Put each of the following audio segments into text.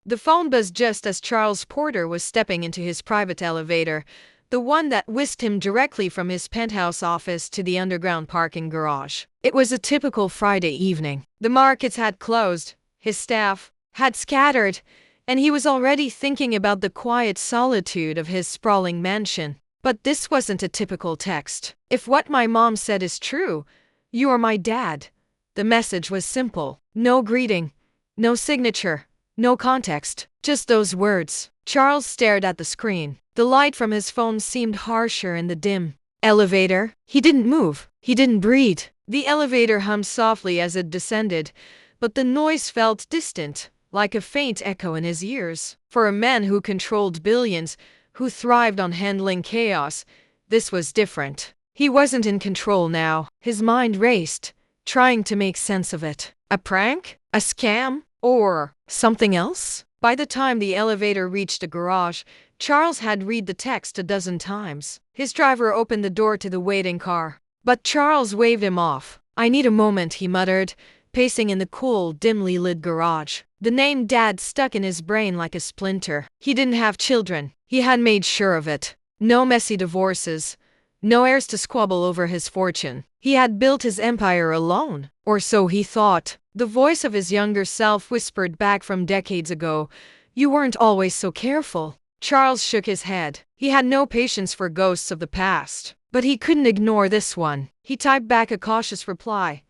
The phone buzzed just as Charles Porter was stepping into his private elevator, the one that whisked him directly from his penthouse office to the underground parking garage. It was a typical Friday evening. The markets had closed, his staff had scattered, and he was already thinking about the quiet solitude of his sprawling mansion. But this wasn't a typical text. If what my mom said is true, you are my dad. The message was simple. No greeting, no signature, no context, just those words. Charles stared at the screen. The light from his phone seemed harsher in the dim elevator. He didn't move. He didn't breathe. The elevator hummed softly as it descended, but the noise felt distant, like a faint echo in his ears. For a man who controlled billions, who thrived on handling chaos, this was different. He wasn't in control now. His mind raced, trying to make sense of it. A prank? A scam? Or something else? By the time the elevator reached the garage, Charles had read the text a dozen times. His driver opened the door to the waiting car, but Charles waved him off. "I need a moment," he muttered, pacing in the cool, dimly lit garage. The name Dad stuck in his brain like a splinter. He didn't have children. He had made sure of it. No messy divorces. No heirs to squabble over his fortune. He had built his empire alone, or so he thought. The voice of his younger self whispered back from decades ago, "You weren't always so careful." Charles shook his head. He had no patience for ghosts of the past. But he couldn't ignore this one. He typed back a cautious reply.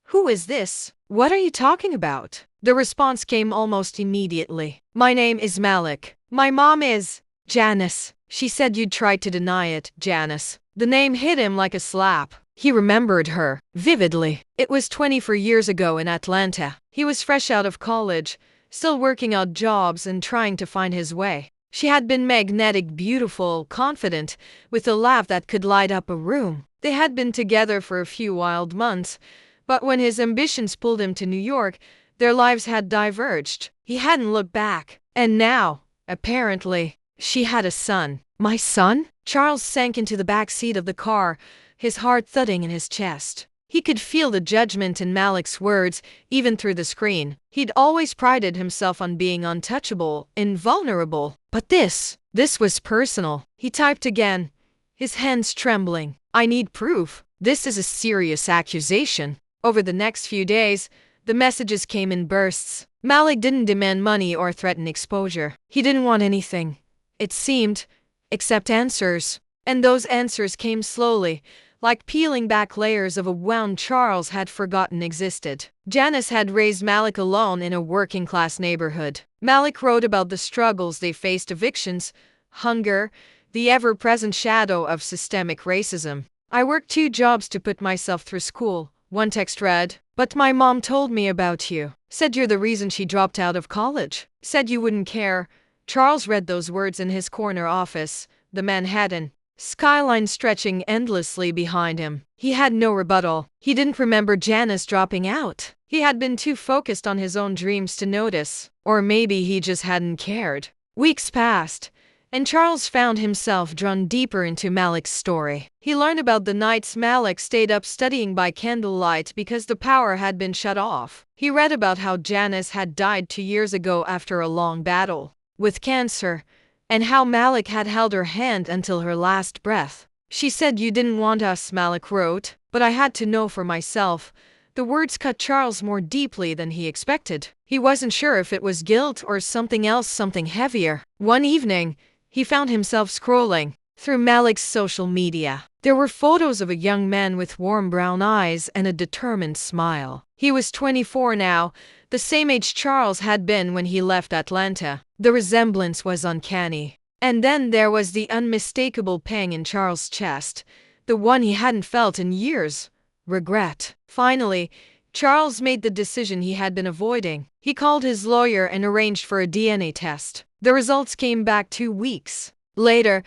"Who is this? What are you talking about?" The response came almost immediately. "My name is Malik. My mom is Janice. She said you'd try to deny it, Janice." The name hit him like a slap. He remembered her vividly. It was 24 years ago in Atlanta. He was fresh out of college, still working odd jobs and trying to find his way. She had been magnetic, beautiful, confident, with a laugh that could light up a room. They had been together for a few wild months, but when his ambitions pulled him to New York, their lives had diverged. He hadn't looked back. And now, apparently, she had a son. "My son?" Charles sank into the back seat of the car, his heart thudding in his chest. He could feel the judgment in Malik's words, even through the screen. He'd always prided himself on being untouchable, invulnerable. But this was personal. He typed again, his hands trembling. "I need proof. This is a serious accusation." Over the next few days, the messages came in bursts. Malik didn't demand money or threaten exposure. He didn't want anything, it seemed, except answers. And those answers came slowly, like peeling back layers of a wound Charles had forgotten existed. Janice had raised Malik alone in a working-class neighborhood. Malik wrote about the struggles they faced: evictions, hunger, the ever-present shadow of systemic racism. "I worked 2 jobs to put myself through school," one text read. "But my mom told me about you. Said you're the reason she dropped out of college. Said you wouldn't care." Charles read those words in his corner office, the Manhattan skyline stretching endlessly behind him. He had no rebuttal. He didn't remember Janice dropping out. He had been too focused on his own dreams to notice. Or maybe he just hadn't cared. Weeks passed, and Charles found himself drawn deeper into Malik's story. He learned about the nights Malik stayed up studying by candlelight because the power had been shut off. He read about how Janice had died 2 years ago after a long battle with cancer, and how Malik had held her hand until her last breath. "She said you didn't want us," Malik wrote, "but I had to know for myself." The words cut Charles more deeply than he expected. He wasn't sure if it was guilt or something else, something heavier. One evening, he found himself scrolling through Malik's social media. There were photos of a young man with warm brown eyes and a determined smile. He was 24 now, the same age Charles had been when he left Atlanta. The resemblance was uncanny. And then there was the unmistakable pang in Charles' chest, the one he hadn't felt in years: regret. Finally, Charles made the decision he had been avoiding. He called his lawyer and arranged for a DNA test. The results came back 2 weeks later,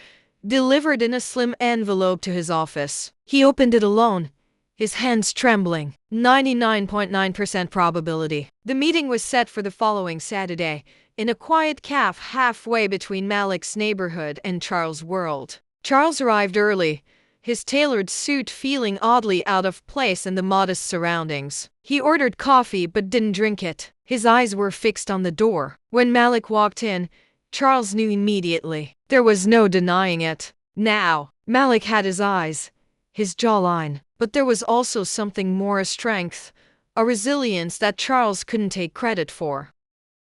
delivered in a slim envelope to his office. He opened it alone, his hands trembling. 99.9% probability. The meeting was set for the following Saturday, in a quiet cafe halfway between Malik's neighborhood and Charles' world. Charles arrived early, his tailored suit feeling oddly out of place in the modest surroundings. He ordered coffee but didn't drink it. His eyes were fixed on the door. When Malik walked in, Charles knew immediately. There was no denying it. Now, Malik had his eyes, his jawline, but there was also something more, a strength, a resilience that Charles couldn't take credit for.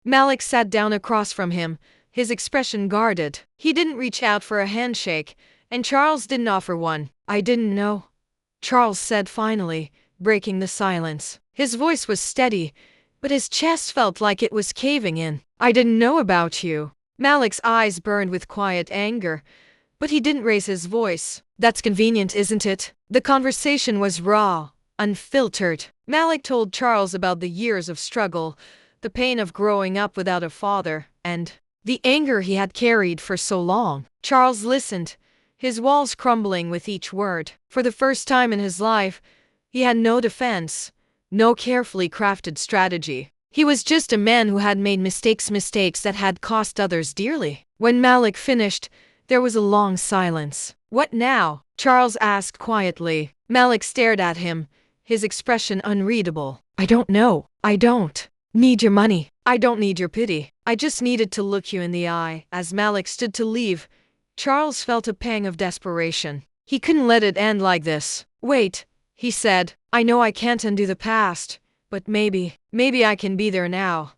Malik sat down across from him, his expression guarded. He didn't reach out for a handshake, and Charles didn't offer one. "I didn't know," Charles said finally, breaking the silence. His voice was steady, but his chest felt like it was caving in. "I didn't know about you." Malik's eyes burned with quiet anger, but he didn't raise his voice. "That's convenient, isn't it?" The conversation was raw, unfiltered. Malik told Charles about the years of struggle, the pain of growing up without a father, and the anger he had carried for so long. Charles listened, his walls crumbling with each word. For the first time in his life, he had no defense, no carefully crafted strategy. He was just a man who had made mistakes that had cost others dearly. When Malik finished, there was a long silence. "What now?" Charles asked quietly. Malik stared at him, his expression unreadable. "I don't know. I don't need your money. I don't need your pity. I just needed to look you in the eye." As Malik stood to leave, Charles felt a pang of desperation. He couldn't let it end like this. "Wait," he said. "I know I can't undo the past, but maybe I can be there now."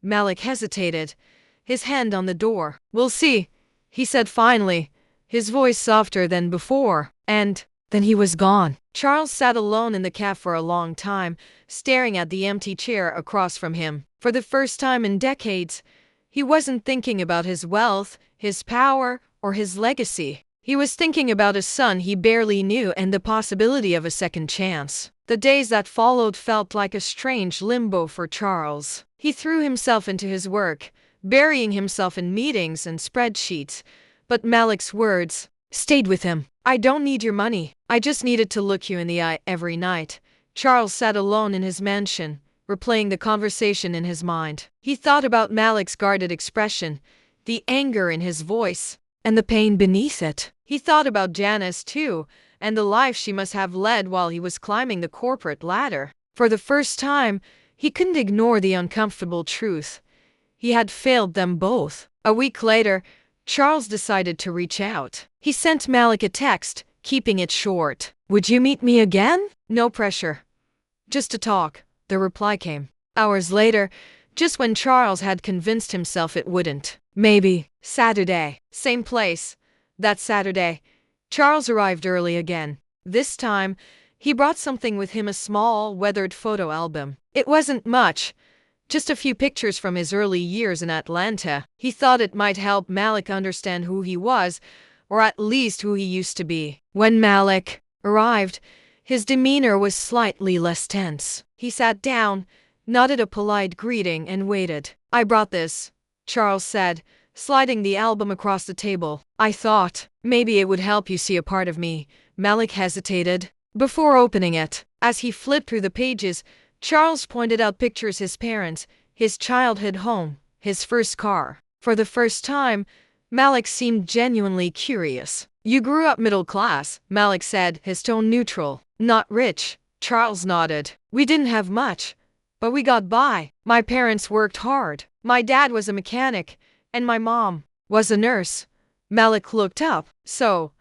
Malik hesitated, his hand on the door. "We'll see," he said finally, his voice softer than before. And then he was gone. Charles sat alone in the cafe for a long time, staring at the empty chair across from him. For the first time in decades, he wasn't thinking about his wealth, his power, or his legacy. He was thinking about a son he barely knew and the possibility of a second chance. The days that followed felt like a strange limbo for Charles. He threw himself into his work, burying himself in meetings and spreadsheets, but Malik's words stayed with him. "I don't need your money. I just needed to look you in the eye every night." Charles sat alone in his mansion, replaying the conversation in his mind. He thought about Malik's guarded expression, the anger in his voice, and the pain beneath it. He thought about Janice too, and the life she must have led while he was climbing the corporate ladder. For the first time, he couldn't ignore the uncomfortable truth. He had failed them both. A week later, Charles decided to reach out. He sent Malik a text, keeping it short. "Would you meet me again?" "No pressure. Just to talk," the reply came. Hours later, just when Charles had convinced himself it wouldn't. "Maybe." Saturday. Same place. That Saturday, Charles arrived early again. This time, he brought something with him, a small, weathered photo album. It wasn't much, just a few pictures from his early years in Atlanta. He thought it might help Malik understand who he was, or at least who he used to be. When Malik arrived, his demeanor was slightly less tense. He sat down, nodded a polite greeting, and waited. "I brought this," Charles said, sliding the album across the table. "I thought maybe it would help you see a part of me." Malik hesitated before opening it. As he flipped through the pages, Charles pointed out pictures: his parents, his childhood home, his first car. For the first time, Malik seemed genuinely curious. "You grew up middle class," Malik said, his tone neutral. "Not rich." Charles nodded. "We didn't have much, but we got by. My parents worked hard. My dad was a mechanic, and my mom was a nurse." Malik looked up. "So,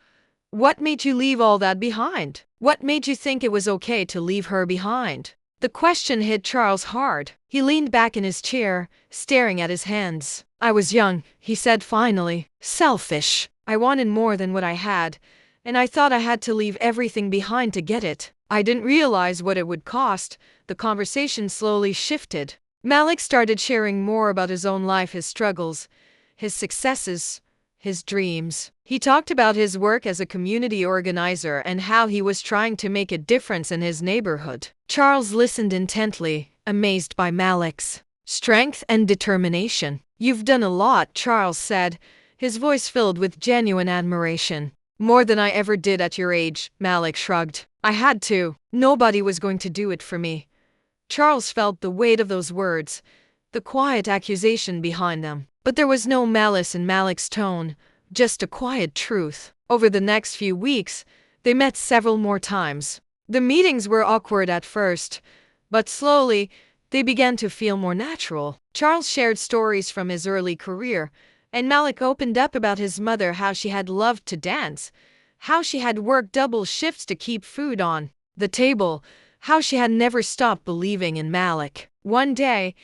what made you leave all that behind? What made you think it was okay to leave her behind?" The question hit Charles hard. He leaned back in his chair, staring at his hands. "I was young," he said finally. "Selfish. I wanted more than what I had, and I thought I had to leave everything behind to get it. I didn't realize what it would cost." The conversation slowly shifted. Malik started sharing more about his own life, his struggles, his successes, his dreams. He talked about his work as a community organizer and how he was trying to make a difference in his neighborhood. Charles listened intently, amazed by Malik's strength and determination. "You've done a lot," Charles said, his voice filled with genuine admiration. "More than I ever did at your age," Malik shrugged. "I had to. Nobody was going to do it for me." Charles felt the weight of those words, the quiet accusation behind them. But there was no malice in Malik's tone, just a quiet truth. Over the next few weeks, They met several more times. The meetings were awkward at first, but slowly, they began to feel more natural. Charles shared stories from his early career, and Malik opened up about his mother, how she had loved to dance, how she had worked double shifts to keep food on the table, how she had never stopped believing in Malik. One day,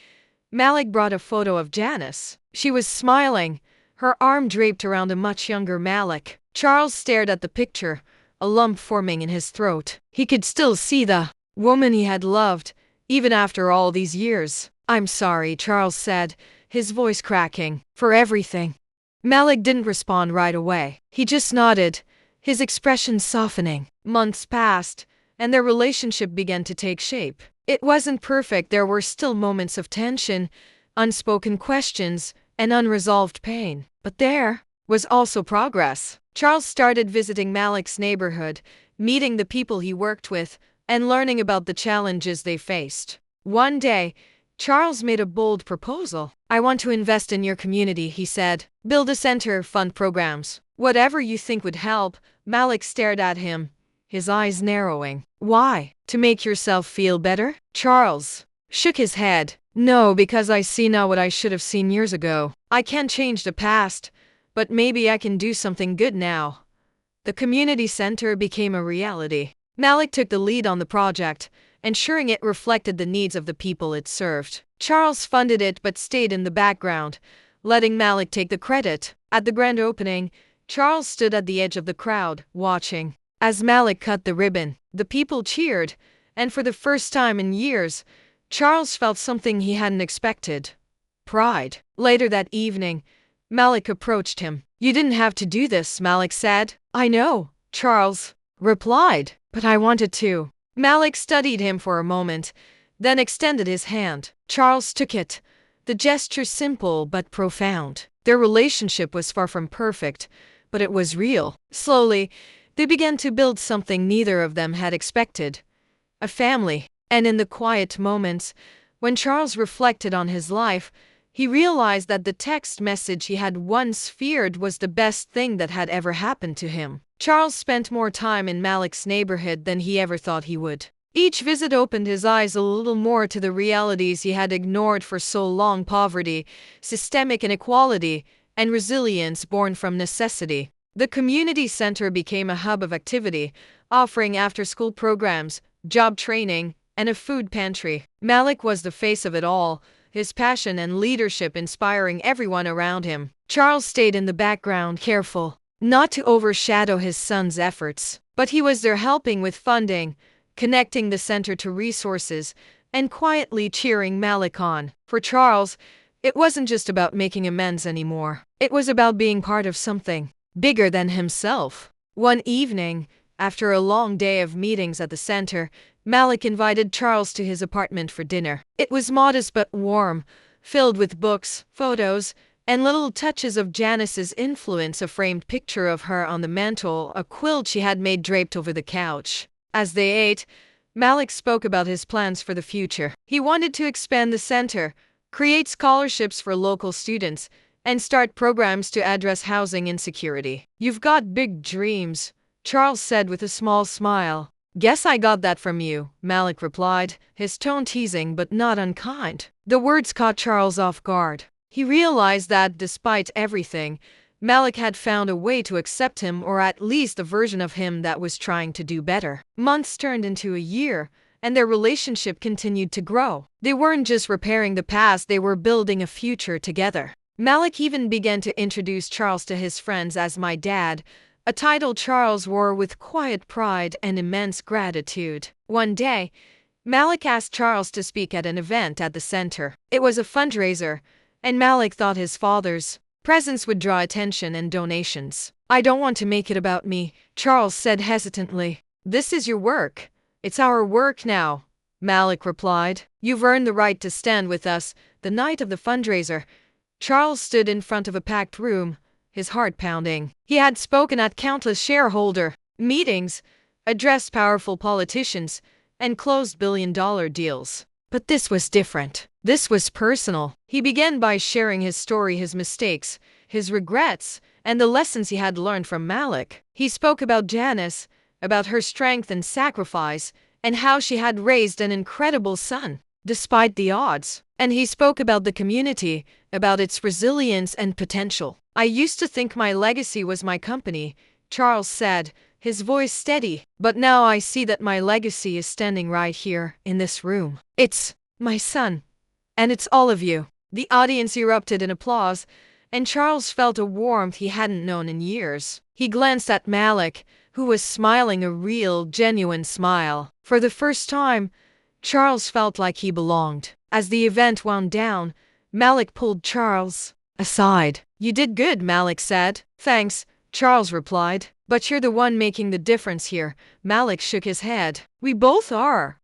Malik brought a photo of Janice. She was smiling, her arm draped around a much younger Malik. Charles stared at the picture, a lump forming in his throat. He could still see the woman he had loved, even after all these years. "I'm sorry," Charles said, his voice cracking, "for everything." Malik didn't respond right away. He just nodded, his expression softening. Months passed, and their relationship began to take shape. It wasn't perfect. There were still moments of tension, unspoken questions, and unresolved pain. But there was also progress. Charles started visiting Malik's neighborhood, meeting the people he worked with, and learning about the challenges they faced. One day, Charles made a bold proposal. "I want to invest in your community," he said. "Build a center, fund programs. Whatever you think would help." Malik stared at him, his eyes narrowing. "Why? To make yourself feel better?" Charles shook his head. "No, because I see now what I should have seen years ago. I can't change the past, but maybe I can do something good now." The community center became a reality. Malik took the lead on the project, ensuring it reflected the needs of the people it served. Charles funded it but stayed in the background, letting Malik take the credit. At the grand opening, Charles stood at the edge of the crowd, watching. As Malik cut the ribbon, the people cheered, and for the first time in years, Charles felt something he hadn't expected: pride. Later that evening, Malik approached him. "You didn't have to do this," Malik said. "I know," Charles replied, "but I wanted to." Malik studied him for a moment, then extended his hand. Charles took it, the gesture simple but profound. Their relationship was far from perfect, but it was real. Slowly, they began to build something neither of them had expected: a family. And in the quiet moments, when Charles reflected on his life, he realized that the text message he had once feared was the best thing that had ever happened to him. Charles spent more time in Malik's neighborhood than he ever thought he would. Each visit opened his eyes a little more to the realities he had ignored for so long: poverty, systemic inequality, and resilience born from necessity. The community center became a hub of activity, offering after-school programs, job training, and a food pantry. Malik was the face of it all, his passion and leadership inspiring everyone around him. Charles stayed in the background, careful not to overshadow his son's efforts. But he was there, helping with funding, connecting the center to resources, and quietly cheering Malik on. For Charles, it wasn't just about making amends anymore. It was about being part of something bigger than himself. One evening, after a long day of meetings at the center, Malik invited Charles to his apartment for dinner. It was modest but warm, filled with books, photos, and little touches of Janice's influence: a framed picture of her on the mantel, a quilt she had made draped over the couch. As they ate, Malik spoke about his plans for the future. He wanted to expand the center, create scholarships for local students, and start programs to address housing insecurity. "You've got big dreams," Charles said with a small smile. "Guess I got that from you," Malik replied, his tone teasing but not unkind. The words caught Charles off guard. He realized that, despite everything, Malik had found a way to accept him, or at least a version of him that was trying to do better. Months turned into a year, and their relationship continued to grow. They weren't just repairing the past, they were building a future together. Malik even began to introduce Charles to his friends as "my dad," a title Charles wore with quiet pride and immense gratitude. One day, Malik asked Charles to speak at an event at the center. It was a fundraiser, and Malik thought his father's presence would draw attention and donations. "I don't want to make it about me," Charles said hesitantly. "This is your work. It's our work now," Malik replied. "You've earned the right to stand with us." The night of the fundraiser, Charles stood in front of a packed room, his heart pounding. He had spoken at countless shareholder meetings, addressed powerful politicians, and closed billion-dollar deals. But this was different. This was personal. He began by sharing his story, his mistakes, his regrets, and the lessons he had learned from Malik. He spoke about Janice, about her strength and sacrifice, and how she had raised an incredible son, despite the odds. And he spoke about the community, about its resilience and potential. "I used to think my legacy was my company," Charles said, his voice steady. "But now I see that my legacy is standing right here, in this room. It's my son. And it's all of you." The audience erupted in applause, and Charles felt a warmth he hadn't known in years. He glanced at Malik, who was smiling a real, genuine smile. For the first time, Charles felt like he belonged. As the event wound down, Malik pulled Charles aside. "You did good," Malik said. "Thanks," Charles replied. "But you're the one making the difference here." Malik shook his head. "We both are."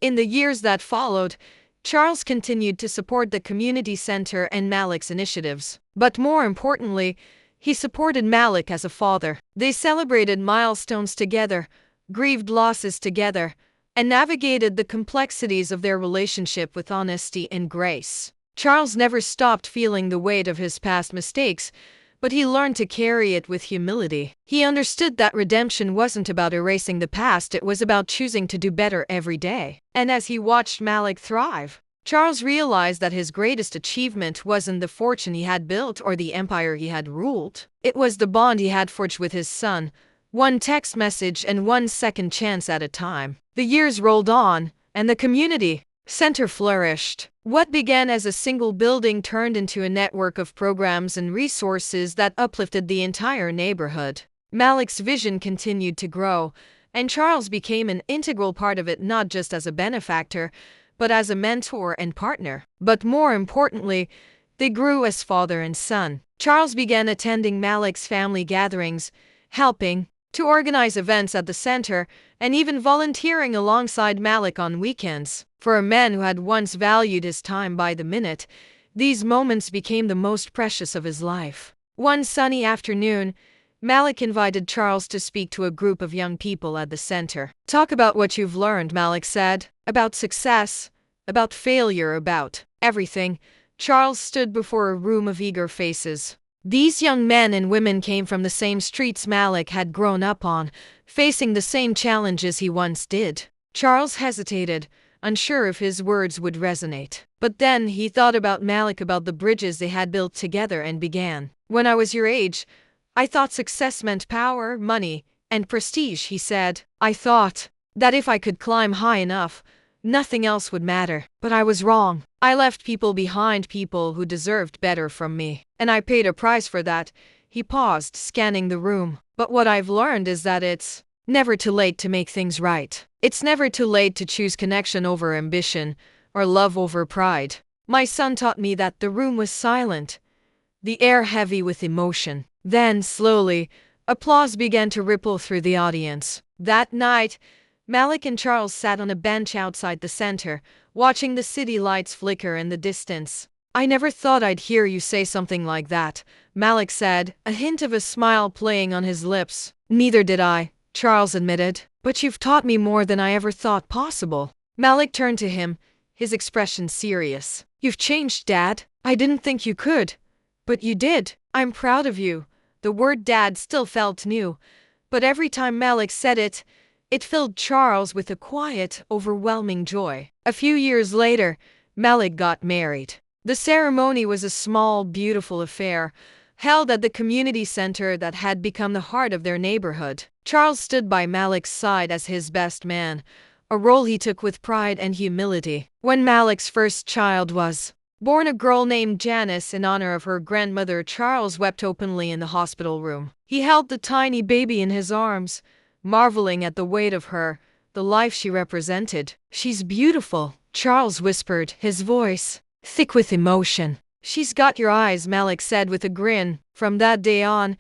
In the years that followed, Charles continued to support the community center and Malik's initiatives. But more importantly, he supported Malik as a father. They celebrated milestones together, grieved losses together, and navigated the complexities of their relationship with honesty and grace. Charles never stopped feeling the weight of his past mistakes, but he learned to carry it with humility. He understood that redemption wasn't about erasing the past, it was about choosing to do better every day. And as he watched Malik thrive, Charles realized that his greatest achievement wasn't the fortune he had built or the empire he had ruled. It was the bond he had forged with his son, one text message and one second chance at a time. The years rolled on, and the community center flourished. What began as a single building turned into a network of programs and resources that uplifted the entire neighborhood. Malik's vision continued to grow, and Charles became an integral part of it, not just as a benefactor, but as a mentor and partner. But more importantly, they grew as father and son. Charles began attending Malik's family gatherings, helping to organize events at the center, and even volunteering alongside Malik on weekends. For a man who had once valued his time by the minute, these moments became the most precious of his life. One sunny afternoon, Malik invited Charles to speak to a group of young people at the center. "Talk about what you've learned," Malik said. "About success, about failure, about everything." Charles stood before a room of eager faces. These young men and women came from the same streets Malik had grown up on, facing the same challenges he once did. Charles hesitated, unsure if his words would resonate. But then he thought about Malik, about the bridges they had built together, and began. "When I was your age, I thought success meant power, money, and prestige," he said. "I thought that if I could climb high enough, nothing else would matter. But I was wrong. I left people behind, people who deserved better from me. And I paid a price for that." He paused, scanning the room. "But what I've learned is that it's never too late to make things right. It's never too late to choose connection over ambition, or love over pride. My son taught me that." The room was silent, the air heavy with emotion. Then, slowly, applause began to ripple through the audience. That night, Malik and Charles sat on a bench outside the center, watching the city lights flicker in the distance. "I never thought I'd hear you say something like that," Malik said, a hint of a smile playing on his lips. "Neither did I," Charles admitted. "But you've taught me more than I ever thought possible." Malik turned to him, his expression serious. "You've changed, Dad. I didn't think you could. But you did. I'm proud of you." The word dad still felt new, but every time Malik said it, it filled Charles with a quiet, overwhelming joy. A few years later, Malik got married. The ceremony was a small, beautiful affair, held at the community center that had become the heart of their neighborhood. Charles stood by Malik's side as his best man, a role he took with pride and humility. When Malik's first child was born, a girl named Janice, in honor of her grandmother, Charles wept openly in the hospital room. He held the tiny baby in his arms, marveling at the weight of her, the life she represented. "She's beautiful," Charles whispered, his voice thick with emotion. "She's got your eyes," Malik said with a grin. From that day on,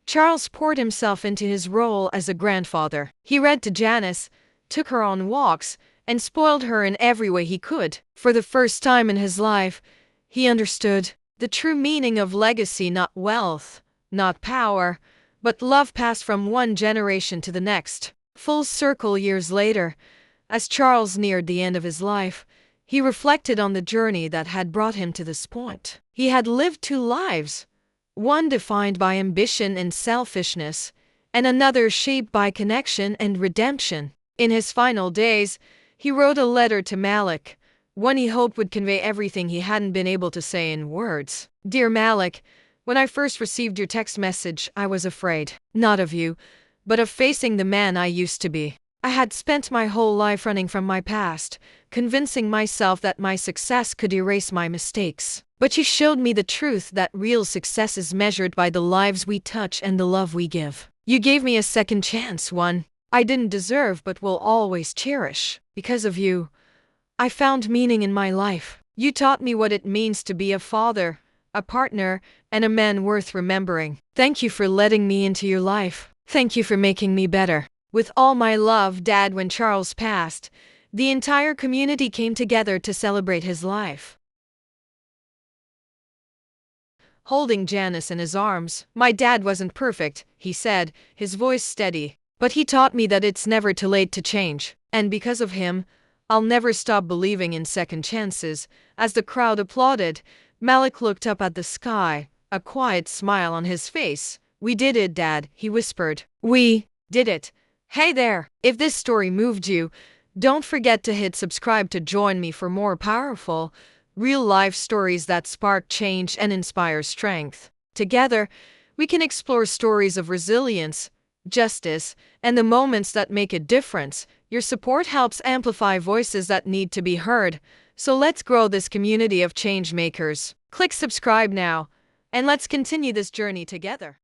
Charles poured himself into his role as a grandfather. He read to Janice, took her on walks, and spoiled her in every way he could. For the first time in his life, he understood the true meaning of legacy: not wealth, not power, but love passed from one generation to the next. Full circle years later, as Charles neared the end of his life, he reflected on the journey that had brought him to this point. He had lived two lives, one defined by ambition and selfishness, and another shaped by connection and redemption. In his final days, he wrote a letter to Malik, one he hoped would convey everything he hadn't been able to say in words. Dear Malik, when I first received your text message, I was afraid, not of you, but of facing the man I used to be. I had spent my whole life running from my past, convincing myself that my success could erase my mistakes. But you showed me the truth that real success is measured by the lives we touch and the love we give. You gave me a second chance, one I didn't deserve but will always cherish. Because of you, I found meaning in my life. You taught me what it means to be a father, a partner, and a man worth remembering. Thank you for letting me into your life. Thank you for making me better. With all my love, Dad. When Charles passed, the entire community came together to celebrate his life. Holding Janice in his arms, my dad wasn't perfect, he said, his voice steady. But he taught me that it's never too late to change. And because of him, I'll never stop believing in second chances. As the crowd applauded, Malik looked up at the sky, a quiet smile on his face. We did it, Dad, he whispered. We did it. Hey there, if this story moved you, don't forget to hit subscribe to join me for more powerful, real-life stories that spark change and inspire strength. Together, we can explore stories of resilience, justice, and the moments that make a difference. Your support helps amplify voices that need to be heard, so let's grow this community of change makers. Click subscribe now, and let's continue this journey together.